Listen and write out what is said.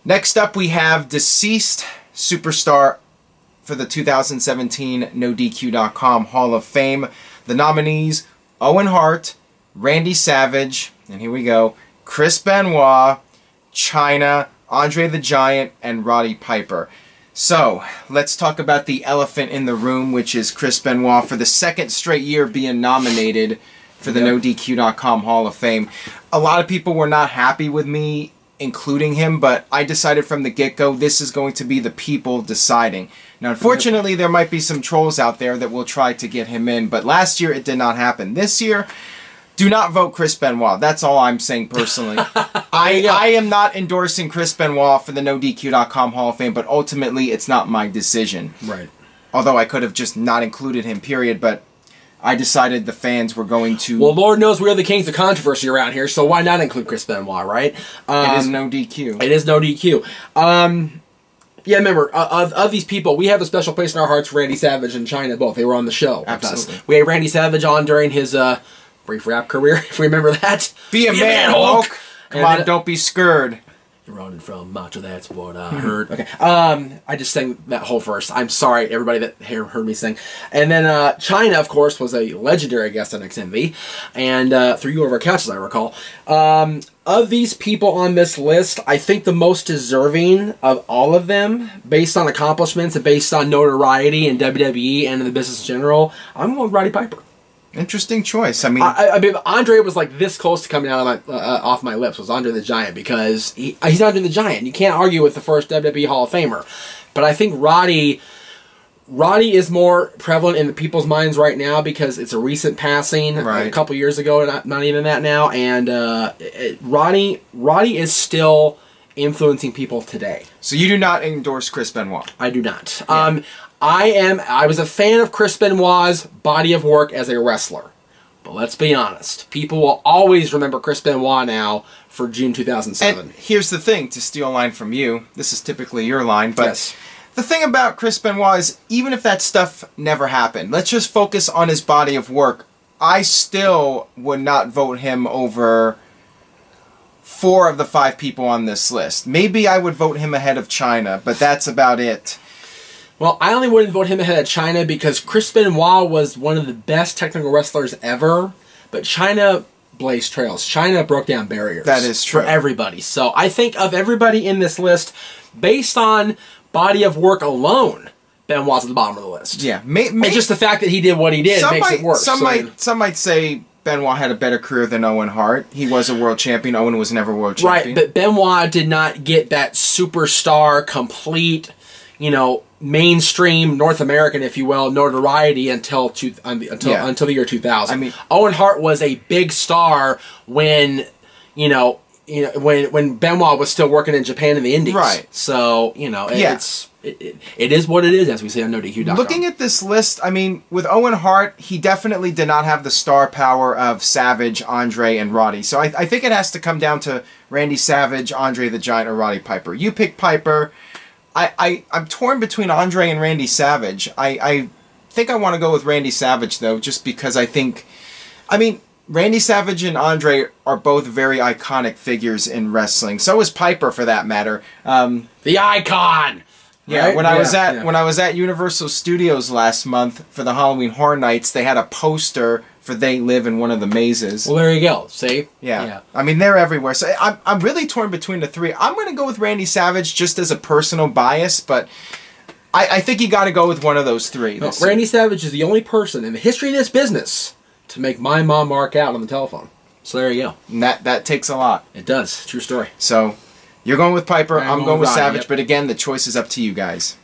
Next up, we have deceased superstar for the 2017 NoDQ.com Hall of Fame. The nominees: Owen Hart, Randy Savage, and here we go, Chris Benoit, Chyna, Andre the Giant, and Roddy Piper. So, let's talk about the elephant in the room, which is Chris Benoit for the second straight year being nominated for the NoDQ.com Hall of Fame. A lot of people were not happy with me including him, but I decided from the get-go this is going to be the people deciding. Now, unfortunately, there might be some trolls out there that will try to get him in, but last year it did not happen. This year, do not vote Chris Benoit. That's all I'm saying personally. I am not endorsing Chris Benoit for the NoDQ.com Hall of Fame, but ultimately it's not my decision. Right. Although I could have just not included him, period, but I decided the fans were going to... Well, Lord knows we're the kings of controversy around here, so why not include Chris Benoit, right? It is no DQ. It is no DQ. Yeah, remember, of these people, we have a special place in our hearts for Randy Savage and Chyna both. They were on the show. Absolutely. We had Randy Savage on during his brief rap career, if we remember that. Be a man, Hulk! Come on, don't be scared. You're running from much of that's what I heard. Okay. I just sang that whole verse. I'm sorry, everybody that heard me sing. And then Chyna, of course, was a legendary guest on XMV, and threw you over a couch, as I recall. Of these people on this list, I think the most deserving of all of them, based on accomplishments and based on notoriety in WWE and in the business in general, I'm going with Roddy Piper. Interesting choice. I mean, Andre was like this close to coming out of my off my lips. Was Andre the Giant, because he's Andre the Giant. You can't argue with the first WWE Hall of Famer. But I think Roddy is more prevalent in the people's minds right now because it's a recent passing, a couple years ago, not even that now. And Roddy is still influencing people today. So you do not endorse Chris Benoit? I do not. Yeah. I was a fan of Chris Benoit's body of work as a wrestler. But let's be honest. People will always remember Chris Benoit now for June 2007. And here's the thing, to steal a line from you. This is typically your line, but the thing about Chris Benoit is, even if that stuff never happened, let's just focus on his body of work. I still would not vote him over 4 of the 5 people on this list. Maybe I would vote him ahead of Chyna, but that's about it. Well, I only wouldn't vote him ahead of Chyna because Chris Benoit was one of the best technical wrestlers ever, but Chyna blazed trails. Chyna broke down barriers. That is true. For everybody. So I think of everybody in this list, based on body of work alone, Benoit's at the bottom of the list. Yeah. It's just the fact that he did what he did makes it worse. Some might say Benoit had a better career than Owen Hart. He was a world champion. Owen was never a world champion. Right, but Benoit did not get that superstar, complete, mainstream North American, if you will, notoriety until the year 2000. I mean, Owen Hart was a big star when when Benoit was still working in Japan in the Indies. Right. So it is what it is, as we say on NoDQ.com. Looking at this list, I mean, with Owen Hart, he definitely did not have the star power of Savage, Andre, and Roddy. So I think it has to come down to Randy Savage, Andre the Giant, or Roddy Piper. You pick Piper. I'm torn between Andre and Randy Savage. I think I want to go with Randy Savage, though, just because I mean, Randy Savage and Andre are both very iconic figures in wrestling. So is Piper, for that matter. The icon! Yeah, right? When I was at Universal Studios last month for the Halloween Horror Nights, they had a poster for They Live in one of the mazes. Well, there you go. See? Yeah. I mean, they're everywhere. So I'm really torn between the 3. I'm going to go with Randy Savage just as a personal bias, but I think you got to go with one of those 3. No, Randy Savage is the only person in the history of this business to make my mom mark out on the telephone. So there you go. And that takes a lot. It does. True story. So you're going with Piper. I'm going with Roddy, Savage, but again, the choice is up to you guys.